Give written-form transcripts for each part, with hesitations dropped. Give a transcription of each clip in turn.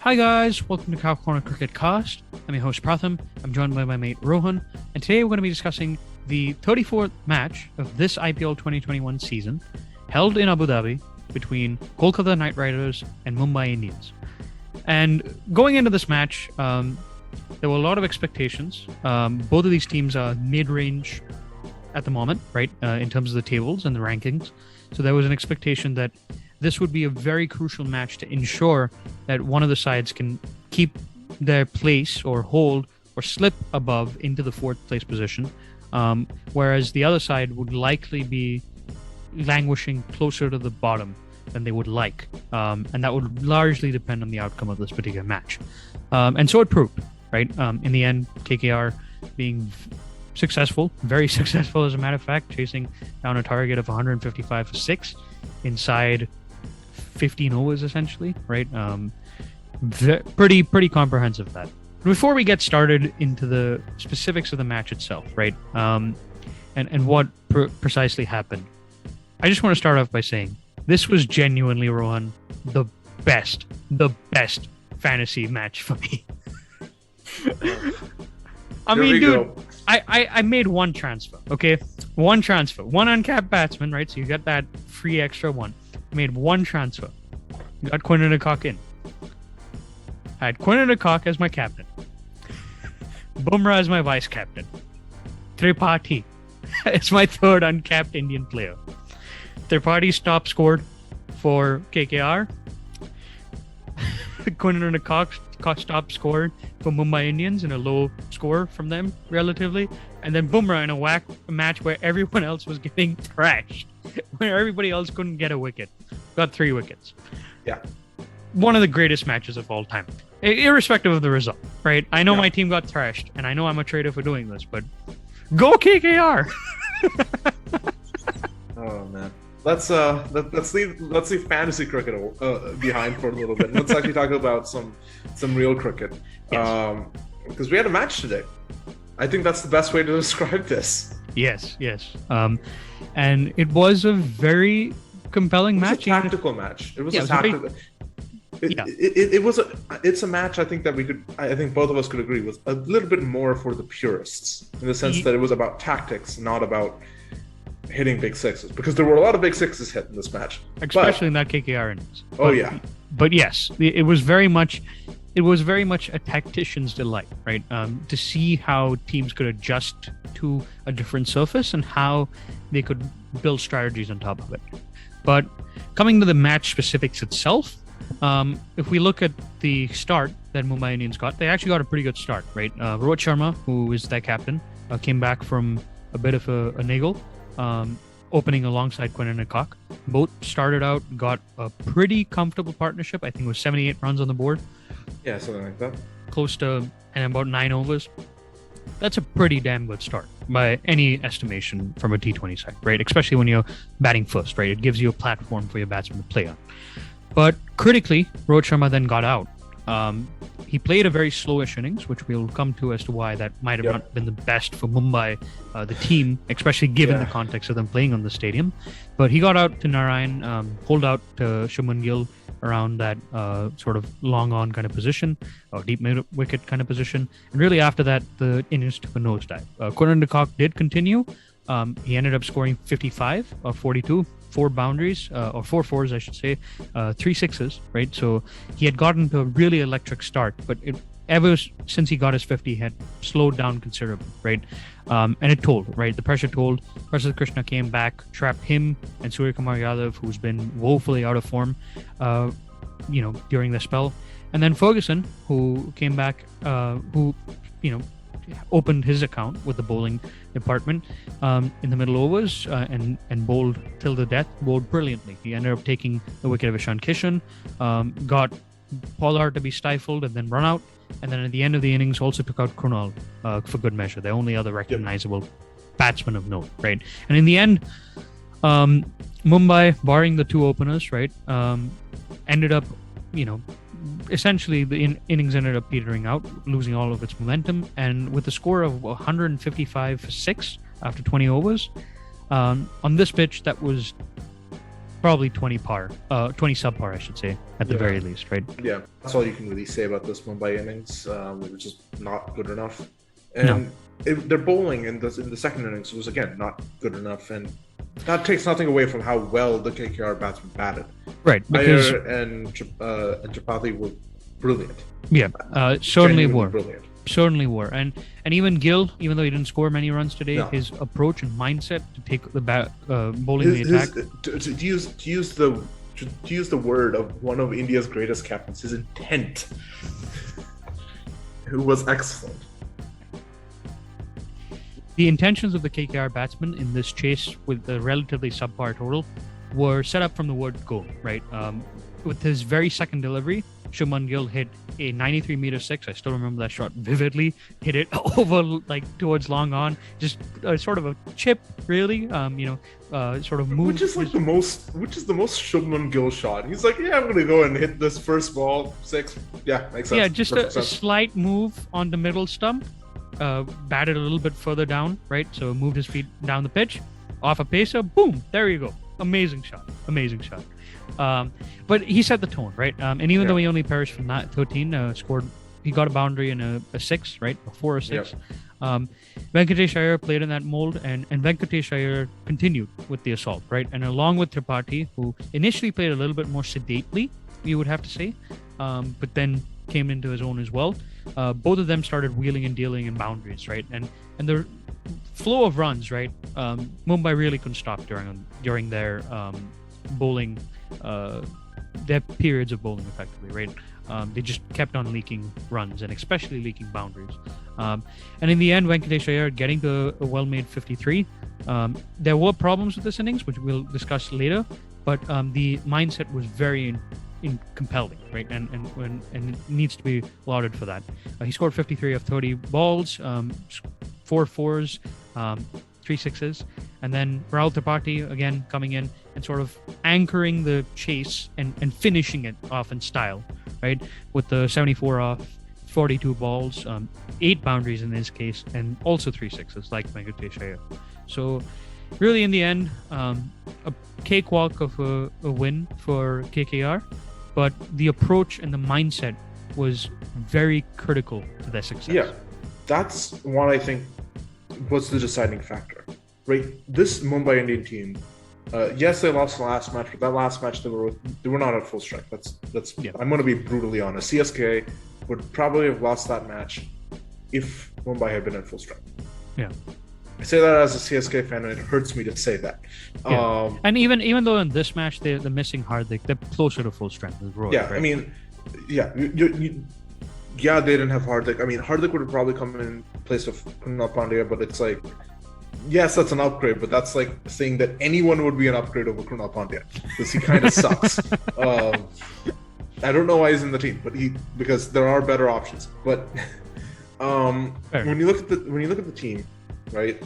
Hi guys, welcome to Cow Corner Cricket Cast. I'm your host Pratham. I'm joined by my mate Rohan, and today we're going to be discussing the 34th match of this IPL 2021 season, held in Abu Dhabi between Kolkata Knight Riders and Mumbai Indians. And going into this match, there were a lot of expectations. Both of these teams are mid-range at the moment, right, in terms of the tables and the rankings. So there was an expectation that this would be a very crucial match to ensure that one of the sides can keep their place or hold or slip above into the fourth place position, whereas the other side would likely be languishing closer to the bottom than they would like. And that would largely depend on the outcome of this particular match. And so it proved, right? In the end, KKR being successful, very successful as a matter of fact, chasing down a target of 155 for 6 inside 15 overs essentially, right? Pretty comprehensive that. Before we get started into the specifics of the match itself, right? And what precisely happened, I just want to start off by saying this was genuinely, Rohan, the best fantasy match for me. I mean, dude, I made one transfer, okay? One transfer, one uncapped batsman, right? So you got that free extra one. I made one transfer. Got Quinton de Kock in. I had Quinton de Kock as my captain. Bumrah as my vice captain. Tripathi is my third uncapped Indian player. Tripathi's top scored for KKR. Quinton de Kock top scored for Mumbai Indians in a low score from them, relatively. And then Bumrah in a match where everyone else was getting thrashed, where everybody else couldn't get a wicket. Got 3 wickets. Yeah. One of the greatest matches of all time, irrespective of the result, right? I know my team got thrashed, and I know I'm a traitor for doing this, but go KKR! Oh man, let's leave fantasy cricket behind for a little bit. Let's actually talk about some real cricket, because we had a match today. I think that's the best way to describe this. Yes. And it was a very compelling match. A tactical match. It was a tactical. It's a match. I think both of us could agree was a little bit more for the purists, in the sense that it was about tactics, not about hitting big sixes, because there were a lot of big sixes hit in this match, especially in that KKR innings. But yes, it was very much a tactician's delight, right? To see how teams could adjust to a different surface and how they could build strategies on top of it. But coming to the match specifics itself, if we look at the start that Mumbai Indians got, they actually got a pretty good start, right? Rohit Sharma, who is their captain, came back from a bit of a niggle, opening alongside Quinton de Kock. Both started out, got a pretty comfortable partnership. I think it was 78 runs on the board. Yeah, something like that. Close to, and about 9 overs. That's a pretty damn good start by any estimation from a T20 side, right? Especially when you're batting first, right? It gives you a platform for your batsman to play on. But critically, Rohit Sharma then got out. He played a very slowish innings, which we'll come to as to why that might have not been the best for Mumbai, the team, especially given the context of them playing on the stadium. But he got out to Narayan, pulled out to Shubman Gill around that sort of long on kind of position, or deep mid wicket kind of position. And really after that, the innings took a nosedive. Quinton de Kock did continue. He ended up scoring 55 or 42, 4 boundaries, or 4 fours, I should say, 3 sixes, right? So he had gotten to a really electric start, but ever since he got his 50, he had slowed down considerably, right? And it told, right? The pressure told. Prasidh Krishna came back, trapped him and Surya Kumar Yadav, who's been woefully out of form, during the spell. And then Ferguson, who came back, opened his account with the bowling department in the middle overs and bowled till the death, bowled brilliantly. He ended up taking the wicket of Ishan Kishan, got Pollard to be stifled and then run out, and then at the end of the innings also took out Krunal for good measure, the only other recognizable batsman of note, right? And in the end, Mumbai, barring the 2 openers, right, ended up, essentially the innings ended up petering out, losing all of its momentum, and with a score of 155 for 6 after 20 overs on this pitch, that was probably 20 subpar, I should say, at the very least, right? Yeah, that's all you can really say about this Mumbai innings, which is not good enough. And their bowling in the second innings was, again, not good enough, and that takes nothing away from how well the KKR batsmen batted. Right, because Iyer and Tripathi were brilliant. Yeah, certainly Genuinely were. Brilliant. Certainly were. And even Gill, even though he didn't score many runs today, his approach and mindset to take the bowling the attack. To use the word of one of India's greatest captains, his intent, who was excellent. The intentions of the KKR batsmen in this chase with the relatively subpar total were set up from the word go, right? With his very second delivery, Shubman Gill hit a 93-meter six. I still remember that shot vividly. Hit it over towards long on, just sort of a chip, really. Sort of moved. Which is the most Shubman Gill shot. He's like, yeah, I'm gonna go and hit this first ball six. Yeah, makes sense. Yeah, just a slight move on the middle stump. Batted a little bit further down, right? So moved his feet down the pitch, off a pacer. Boom! There you go. Amazing shot. But he set the tone, right? And even though he only perished from that 13, he got a boundary and a 6, right? A 4 or 6. Yep. Venkatesh Iyer played in that mold, and Venkatesh Iyer continued with the assault, right? And along with Tripathi, who initially played a little bit more sedately, you would have to say, but then came into his own as well. Both of them started wheeling and dealing in boundaries, right? And the flow of runs, right? Mumbai really couldn't stop during their bowling, their periods of bowling, effectively, right? They just kept on leaking runs and especially leaking boundaries. And in the end, Venkatesh Iyer getting to a well-made 53. There were problems with this innings, which we'll discuss later, but the mindset was very compelling, right? And it needs to be lauded for that. He scored 53 of 30 balls, 4 fours, 3 sixes, and then Rahul Tripathi again coming in and sort of anchoring the chase and finishing it off in style, right? With the 74 off 42 balls, 8 boundaries in this case, and also 3 sixes like Venkatesh Iyer. So really in the end, a cakewalk of a win for KKR, but the approach and the mindset was very critical to their success. Yeah, that's what I think was the deciding factor, right? This Mumbai Indian team, yes, they lost the last match, but that last match they were not at full strength. That's I'm going to be brutally honest. CSK would probably have lost that match if Mumbai had been at full strength. Yeah. I say that as a CSK fan, and it hurts me to say that. Yeah. And even though in this match they're missing Hardik, they're closer to full strength as Rohit. Yeah, right? I mean, they didn't have Hardik. I mean, Hardik would have probably come in place of Krunal Pandya, but it's like, yes, that's an upgrade, but that's like saying that anyone would be an upgrade over Krunal Pandya because he kind of sucks. I don't know why he's in the team, but because there are better options. But when you look at the team, right?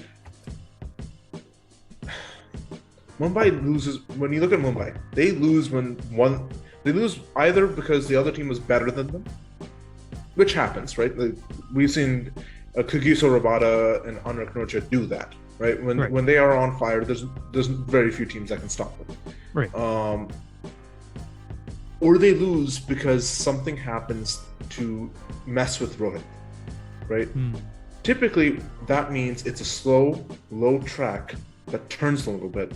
Mumbai loses. When you look at Mumbai, they lose they lose either because the other team was better than them, which happens, right? We've seen Kagiso Rabada and Anurag Nocha do that, right? When they are on fire, there's very few teams that can stop them. Right. Or they lose because something happens to mess with Rohit, right? Typically, that means it's a slow, low track that turns a little bit,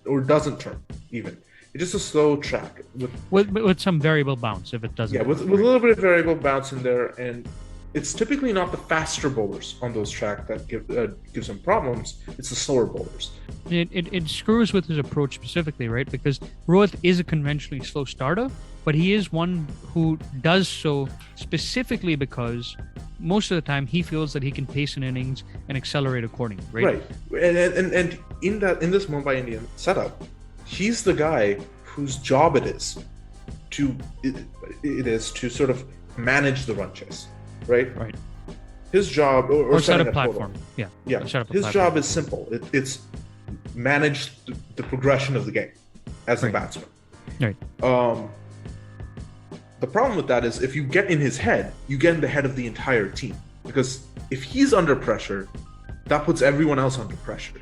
or doesn't turn even. It's just a slow track with some variable bounce if it doesn't. Yeah, with a little bit of variable bounce in there, and it's typically not the faster bowlers on those tracks that gives them problems. It's the slower bowlers. It screws with his approach specifically, right? Because Rohit is a conventionally slow starter, but he is one who does so specifically because most of the time he feels that he can pace an innings and accelerate accordingly, right? Right. And in this Mumbai Indian setup, he's the guy whose job it is to sort of manage the run chase, right? Right. His job or set a platform. Total. Yeah. His job is simple. It's manage the progression of the game as a batsman. Right. The problem with that is if you get in his head, you get in the head of the entire team. Because if he's under pressure, that puts everyone else under pressure.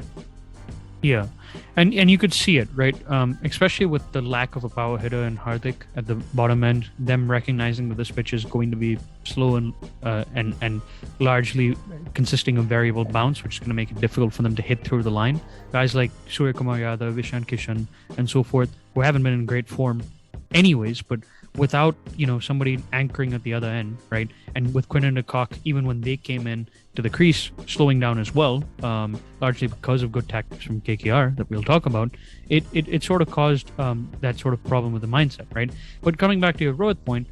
Yeah, and you could see it, right? Especially with the lack of a power hitter in Hardik at the bottom end, them recognizing that this pitch is going to be slow and largely consisting of variable bounce, which is going to make it difficult for them to hit through the line. Guys like Surya Kumar Yadav, Ishan Kishan, and so forth, who haven't been in great form anyways, but without somebody anchoring at the other end, right? And with Quinn and de Kock, even when they came in to the crease, slowing down as well, largely because of good tactics from KKR that we'll talk about, it sort of caused that sort of problem with the mindset, right? But coming back to your Rohit point,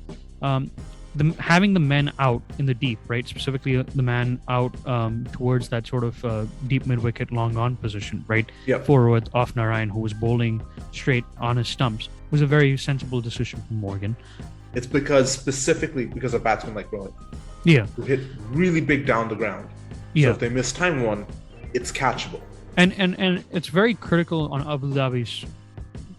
having the men out in the deep, right? Specifically the man out towards that sort of deep mid-wicket long on position, right? Yep. For Rohit off Narayan, who was bowling straight on his stumps, was a very sensible decision from Morgan. It's specifically because of batsmen like Rohit. Yeah. Who hit really big down the ground. Yeah. So if they miss time one, it's catchable. And it's very critical on Abu Dhabi's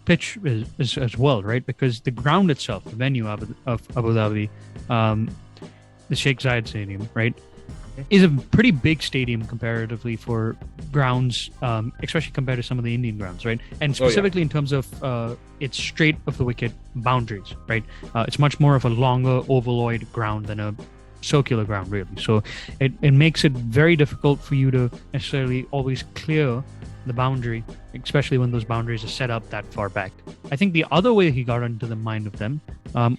pitch is as well, right? Because the ground itself, the venue of Abu Dhabi, the Sheikh Zayed Stadium, right, is a pretty big stadium comparatively for grounds, especially compared to some of the Indian grounds, right? And specifically in terms of its straight of the wicket boundaries, right? It's much more of a longer ovaloid ground than a circular ground, really. So it makes it very difficult for you to necessarily always clear the boundary, especially when those boundaries are set up that far back. I think the other way he got into the mind of them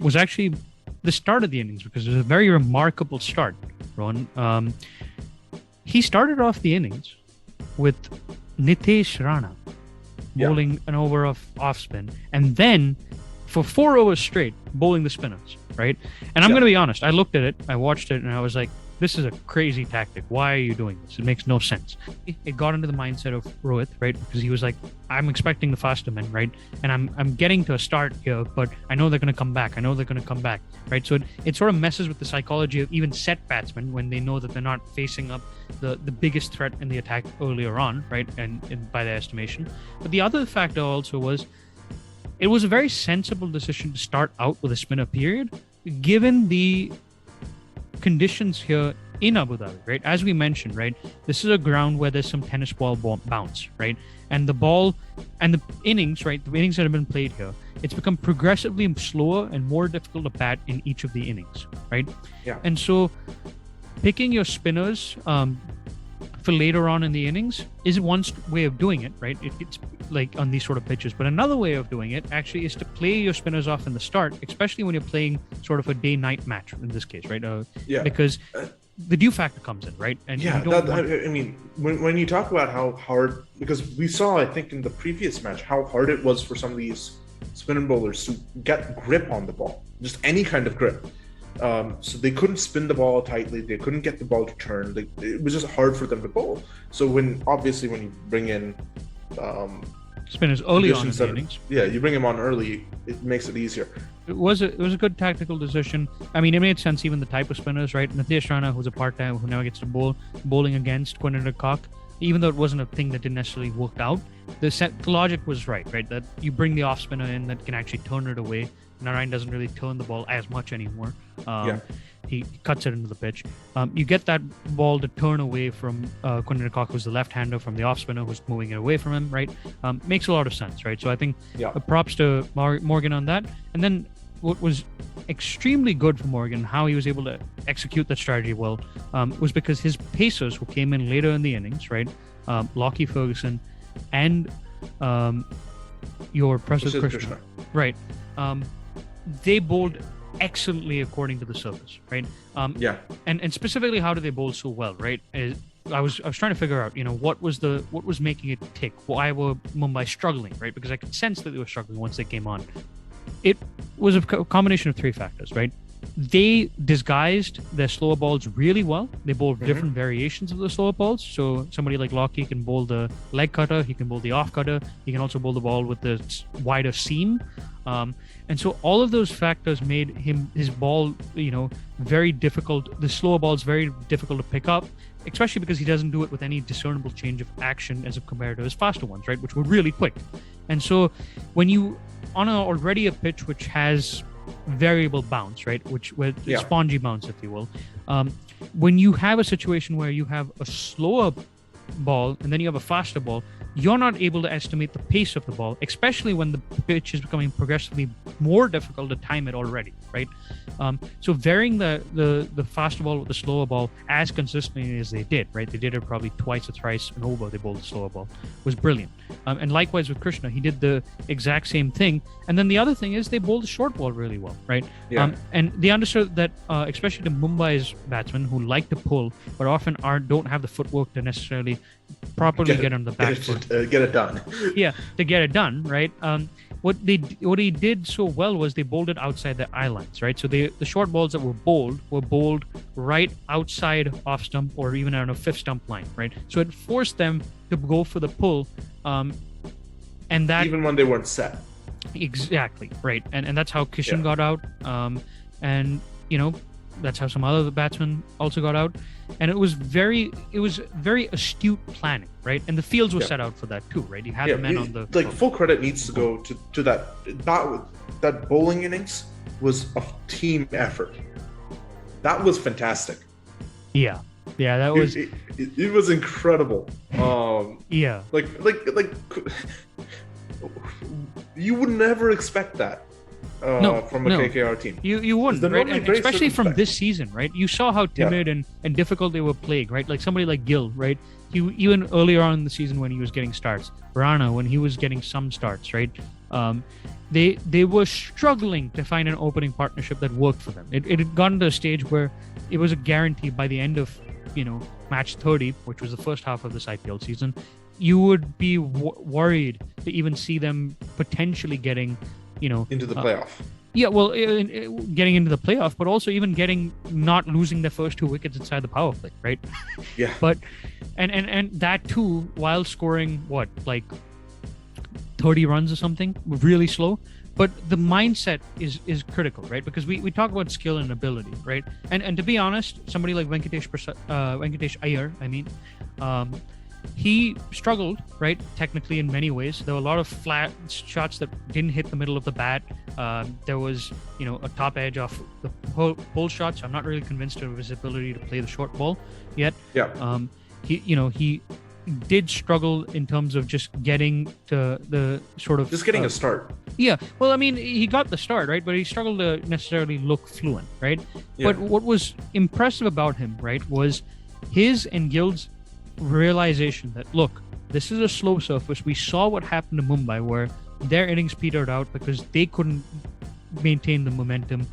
was actually the start of the innings, because it was a very remarkable start, Rohan. He started off the innings with Nitesh Rana bowling an over of off spin, and then for 4 overs straight bowling the spinners, right? And I'm going to be honest, I looked at it, I watched it, and I was like, this is a crazy tactic. Why are you doing this? It makes no sense. It got into the mindset of Rohit, right? Because he was like, I'm expecting the faster men, right? And I'm getting to a start here, but I know they're going to come back. Right? So it sort of messes with the psychology of even set batsmen when they know that they're not facing up the biggest threat in the attack earlier on, right? And by their estimation. But the other factor also was, it was a very sensible decision to start out with a spinner period, given the conditions here in Abu Dhabi, right? As we mentioned, right, this is a ground where there's some tennis ball bounce, right? And the ball and the innings, right, the innings that have been played here, it's become progressively slower and more difficult to bat in each of the innings, right? Yeah. And so picking your spinners for later on in the innings is one way of doing it, right? It's like on these sort of pitches. But another way of doing it actually is to play your spinners off in the start, especially when you're playing sort of a day-night match in this case, right? Because the dew factor comes in, right? And I mean, when you talk about how hard, because we saw, I think in the previous match, how hard it was for some of these spinning bowlers to get grip on the ball, just any kind of grip. So they couldn't spin the ball tightly. They couldn't get the ball to turn. It was just hard for them to bowl. So when you bring in spinners early on in the innings, you bring him on early, it makes it easier. It was a good tactical decision. I mean, it made sense, even the type of spinners, right? Nitesh Rana, who's a part-time, who never gets to bowling against Quinn and de Kock, even though it wasn't a thing that didn't necessarily work out, the logic was right? That you bring the off spinner in that can actually turn it away. Narayan doesn't really turn the ball as much anymore. He cuts it into the pitch. You get that ball to turn away from Quinn de Kock, who's the left-hander, from the off-spinner who's moving it away from him, right? Makes a lot of sense, right? So I think props to Morgan on that. And then what was extremely good for Morgan, how he was able to execute that strategy well, was because his pacers who came in later in the innings, right? Lockie Ferguson and your Prasid Krishna, right? They bowled excellently according to the service, right? And specifically, how do they bowl so well, right? I was trying to figure out, what was making it tick? Why were Mumbai struggling, right? Because I could sense that they were struggling once they came on. It was a combination of three factors, right? They disguised their slower balls really well. They bowled different variations of the slower balls. So somebody like Lockie can bowl the leg cutter, he can bowl the off cutter, he can also bowl the ball with the wider seam. And so all of those factors made his ball, very difficult. The slower balls very difficult to pick up, especially because he doesn't do it with any discernible change of action as compared to his faster ones, right? Which were really quick. And so when you on already a pitch which has variable bounce, right? Spongy bounce, if you will. When you have a situation where you have a slower ball and then you have a faster ball, you're not able to estimate the pace of the ball, especially when the pitch is becoming progressively more difficult to time it already, right? So varying the faster ball with the slower ball as consistently as they did, right? They did it probably twice or thrice and over. They bowled the slower ball, was brilliant. And likewise with Krishna, he did the exact same thing. And then the other thing is they bowled the short ball really well, right? Yeah. And they understood that, especially the Mumbai's batsmen who like to pull, but often don't have the footwork to necessarily properly get on the back foot. Get it done. Yeah, to get it done, right? What he did so well was they bowled it outside the eye lines, right? So the short balls that were bowled right outside off stump or even on a fifth stump line, right? So it forced them to go for the pull, and that even when they weren't set. Exactly, right, and that's how Kishan Yeah. got out, and that's how some other batsmen also got out, and it was very astute planning, right? And the fields were set out for that too, right? You had the men on the full credit needs to go to that bowling innings was a team effort. That was fantastic. Yeah, that was it was incredible. yeah, like you would never expect that. From a KKR team. You wouldn't, right? And especially from this season, right? You saw how timid and difficult they were playing, right? Like somebody like Gill, right? Even earlier on in the season when he was getting starts, Rana when he was getting some starts, right? They were struggling to find an opening partnership that worked for them. It had gotten to a stage where it was a guarantee by the end of match 30, which was the first half of this IPL season, you would be worried to even see them potentially getting into the playoff. Getting into the playoff, but also even not losing their first 2 wickets inside the power play, right? Yeah. But and that too while scoring 30 runs or something, really slow. But the mindset is critical, right? Because we talk about skill and ability, right? And to be honest, somebody like Venkatesh Iyer, he struggled, right? Technically, in many ways, there were a lot of flat shots that didn't hit the middle of the bat. There was, a top edge off the pull shots. I'm not really convinced of his ability to play the short ball yet. Yeah. He did struggle in terms of just getting to the sort of getting a start. Yeah. Well, I mean, he got the start, right? But he struggled to necessarily look fluent, right? Yeah. But what was impressive about him, right, was his and Gill's realization that, look, this is a slow surface. We saw what happened to Mumbai where their innings petered out because they couldn't maintain the momentum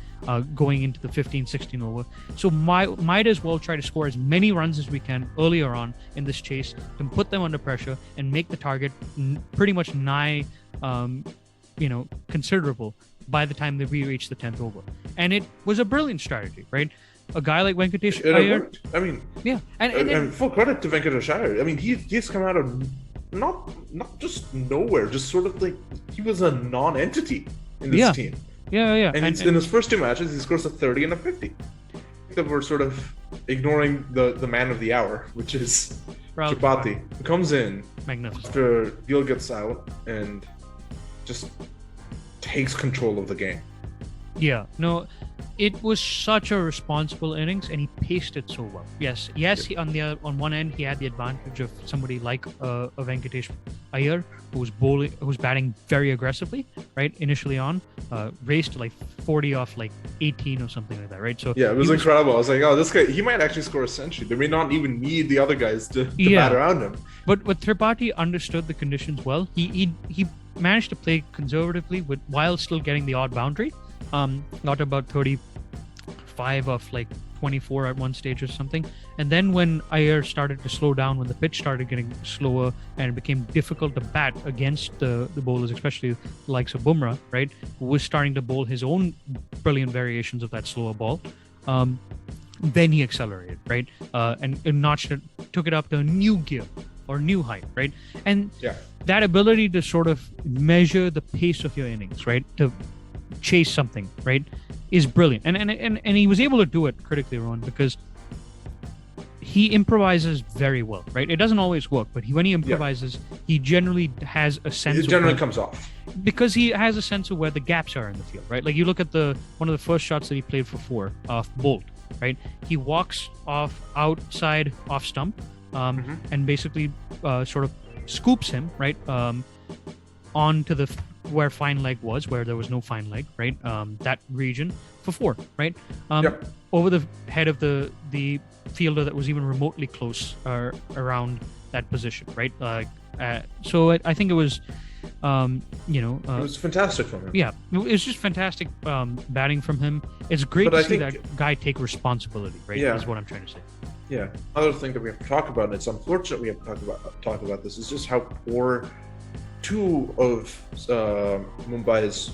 going into the 15-16 over. So might as well try to score as many runs as we can earlier on in this chase to put them under pressure and make the target pretty much nigh considerable by the time that we reach the 10th over. And it was a brilliant strategy, right? A guy like Venkatesh Iyer. I mean, yeah, and full credit to Venkatesh Iyer. I mean, he's come out of not just nowhere, just sort of like he was a non-entity in this team. Yeah. And in his first 2 matches, he scores a 30 and a 50. That we're sort of ignoring the man of the hour, which is Rahul Tripathi, who comes in after Gill gets out and just takes control of the game. Yeah, no, it was such a responsible innings, and he paced it so well. Yes. He, on one end, he had the advantage of somebody like a Venkatesh Iyer, who's batting very aggressively, right? Initially raced like 40 off like 18 or something like that, right? So yeah, it was incredible. I was like, oh, this guy, he might actually score a century. They may not even need the other guys to bat around him. But Tripathi understood the conditions well. He managed to play conservatively while still getting the odd boundary. Got about 35 of like 24 at one stage or something. And then when Iyer started to slow down, when the pitch started getting slower and it became difficult to bat against the bowlers, especially the likes of Bumrah, right, who was starting to bowl his own brilliant variations of that slower ball, then he accelerated, right, and notched it, took it up to a new gear or new height, right? And that ability to sort of measure the pace of your innings, right, to chase something, right, is brilliant. And he was able to do it critically, Rohan, because he improvises very well, right? It doesn't always work, but when he improvises, he generally has a sense. It generally comes off because he has a sense of where the gaps are in the field, right? Like you look at one of the first shots that he played for 4 off Bolt, right? He walks off outside off stump, and basically sort of scoops him right onto the where fine leg was, where there was no fine leg, right? That region for 4, right? Over the head of the fielder that was even remotely close around that position, right? So I think it was, it was fantastic from him. Yeah, it was just fantastic batting from him. It's great to see that guy take responsibility, right? Yeah. Is what I'm trying to say. Yeah. Another thing that we have to talk about, and it's unfortunate we have to talk about this, is just how poor 2 of Mumbai's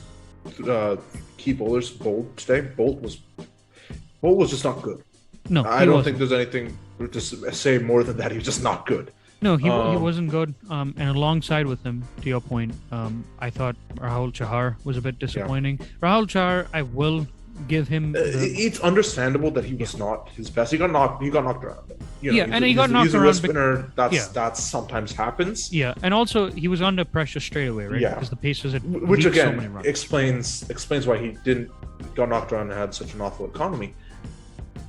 key bowlers bowled today. Bolt was just not good. No, I don't think there's anything to say more than that. He was just not good. No, he wasn't good. And alongside with him, to your point, I thought Rahul Chahar was a bit disappointing. Rahul Chahar, I will give him. It's understandable that he was not his best. He got knocked around. And he got knocked he's a around. wrist spinner. That sometimes happens. Yeah, and also he was under pressure straight away, right? Yeah, because the Pacers had which again so many runs. explains why he got knocked around and had such an awful economy.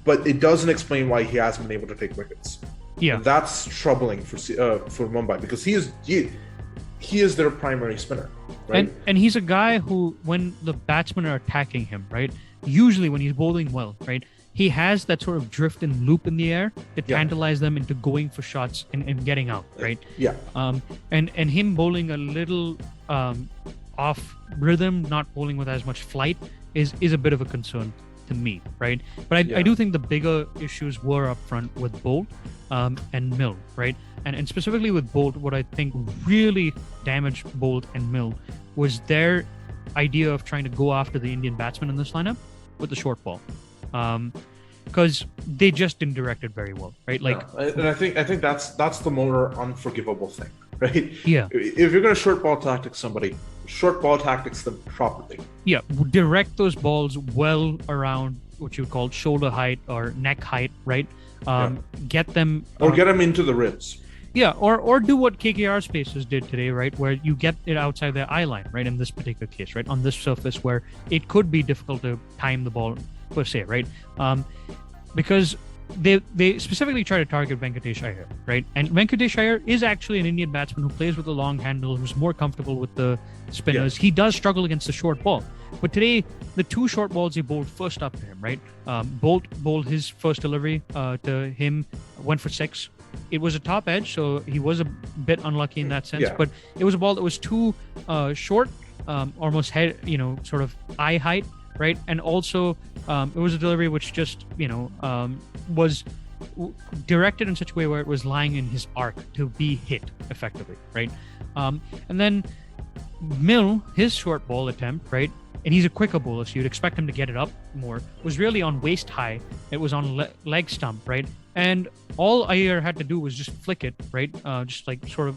But it doesn't explain why he hasn't been able to take wickets. Yeah, and that's troubling for Mumbai, because he is their primary spinner, right? And he's a guy who, when the batsmen are attacking him, right, usually when he's bowling well, right, he has that sort of drift and loop in the air to tantalize them into going for shots and getting out, right? Yeah. And him bowling a little off rhythm, not bowling with as much flight, is a bit of a concern to me, right? But I do think the bigger issues were up front with Bolt and Mill, right? And specifically with Bolt, what I think really damaged Bolt and Mill was their idea of trying to go after the Indian batsman in this lineup with the short ball, because they just didn't direct it very well, right? Like, and I think that's the more unforgivable thing, right? Yeah. If you're going to short ball tactics somebody, short ball tactics them properly. Yeah, direct those balls well around what you would call shoulder height or neck height, right? Get them or get them into the ribs. Yeah, or do what KKR Spaces did today, right? Where you get it outside their eye line, right? In this particular case, right? On this surface where it could be difficult to time the ball per se, right? Because they specifically try to target Venkatesh Iyer, right? And Venkatesh Iyer is actually an Indian batsman who plays with a long handle, who's more comfortable with the spinners. Yeah. He does struggle against the short ball. But today, the 2 short balls he bowled first up to him, right? Bolt bowled his first delivery to him, went for 6. It was a top edge, so he was a bit unlucky in that sense. But it was a ball that was too short, almost head, sort of eye height, right? And also, it was a delivery which just, was directed in such a way where it was lying in his arc to be hit effectively, right? And then Mill, his short ball attempt, right? And he's a quicker bowler, so you'd expect him to get it up more, was really on waist high. It was on leg stump, right? And all Iyer had to do was just flick it, right? Just like sort of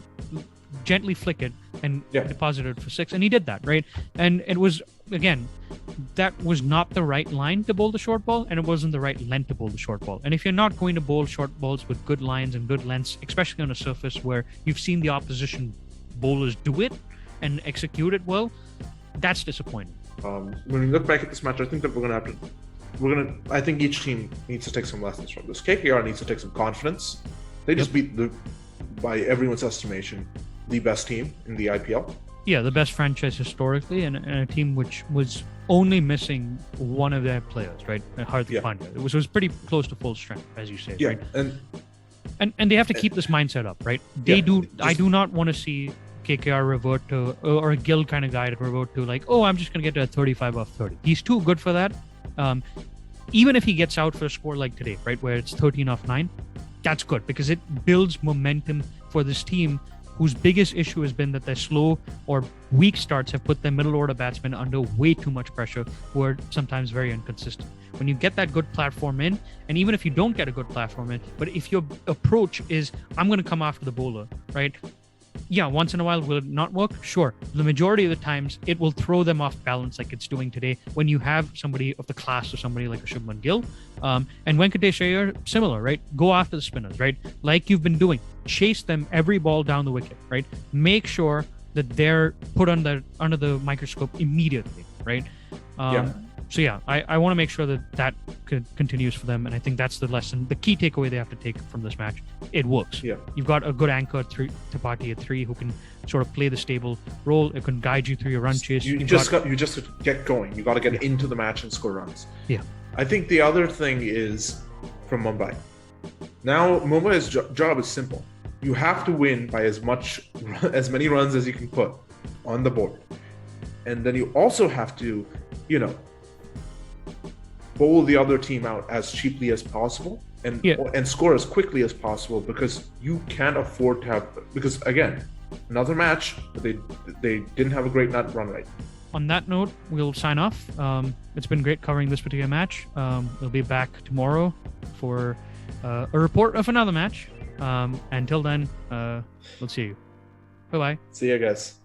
gently flick it and deposit it for 6. And he did that, right? And it was, again, that was not the right line to bowl the short ball, and it wasn't the right length to bowl the short ball. And if you're not going to bowl short balls with good lines and good lengths, especially on a surface where you've seen the opposition bowlers do it and execute it well, that's disappointing. When we look back at this match, I think that I think each team needs to take some lessons from this. KKR needs to take some confidence. They just beat by everyone's estimation, the best team in the IPL. Yeah, the best franchise historically, and a team which was only missing one of their players, right? Hardik Pandya. It was pretty close to full strength, as you say. Yeah, right? and they have to keep this mindset up, right? I do not want to see KKR revert to, or a Gill kind of guy to revert to, like, I'm just going to get to a 35 off 30. He's too good for that. Even if he gets out for a score like today, right, where it's 13 off 9, that's good because it builds momentum for this team whose biggest issue has been that their slow or weak starts have put their middle order batsmen under way too much pressure, who are sometimes very inconsistent. When you get that good platform in, and even if you don't get a good platform in, but if your approach is, I'm going to come after the bowler, right? Yeah, once in a while, will it not work? Sure. The majority of the times, it will throw them off balance like it's doing today when you have somebody of the class of somebody like a Shubman Gill. And Venkatesh Iyer, similar, right? Go after the spinners, right? Like you've been doing. Chase them every ball down the wicket, right? Make sure that they're put under the microscope immediately, right? yeah, I want to make sure that continues for them, and I think that's the lesson, the key takeaway they have to take from this match. It works. Yeah. You've got a good anchor, Tripathi at 3, who can sort of play the stable role. It can guide you through your run chase. You just get going. You got to get into the match and score runs. Yeah. I think the other thing is from Mumbai. Now Mumbai's job is simple. You have to win by as many runs as you can put on the board, and then you also have to, bowl the other team out as cheaply as possible and score as quickly as possible, because you can't afford to have, because again, another match, they didn't have a great run rate. On that note, we'll sign off. It's been great covering this particular match. We'll be back tomorrow for a report of another match. Until then, we'll see you. Bye-bye. See you guys.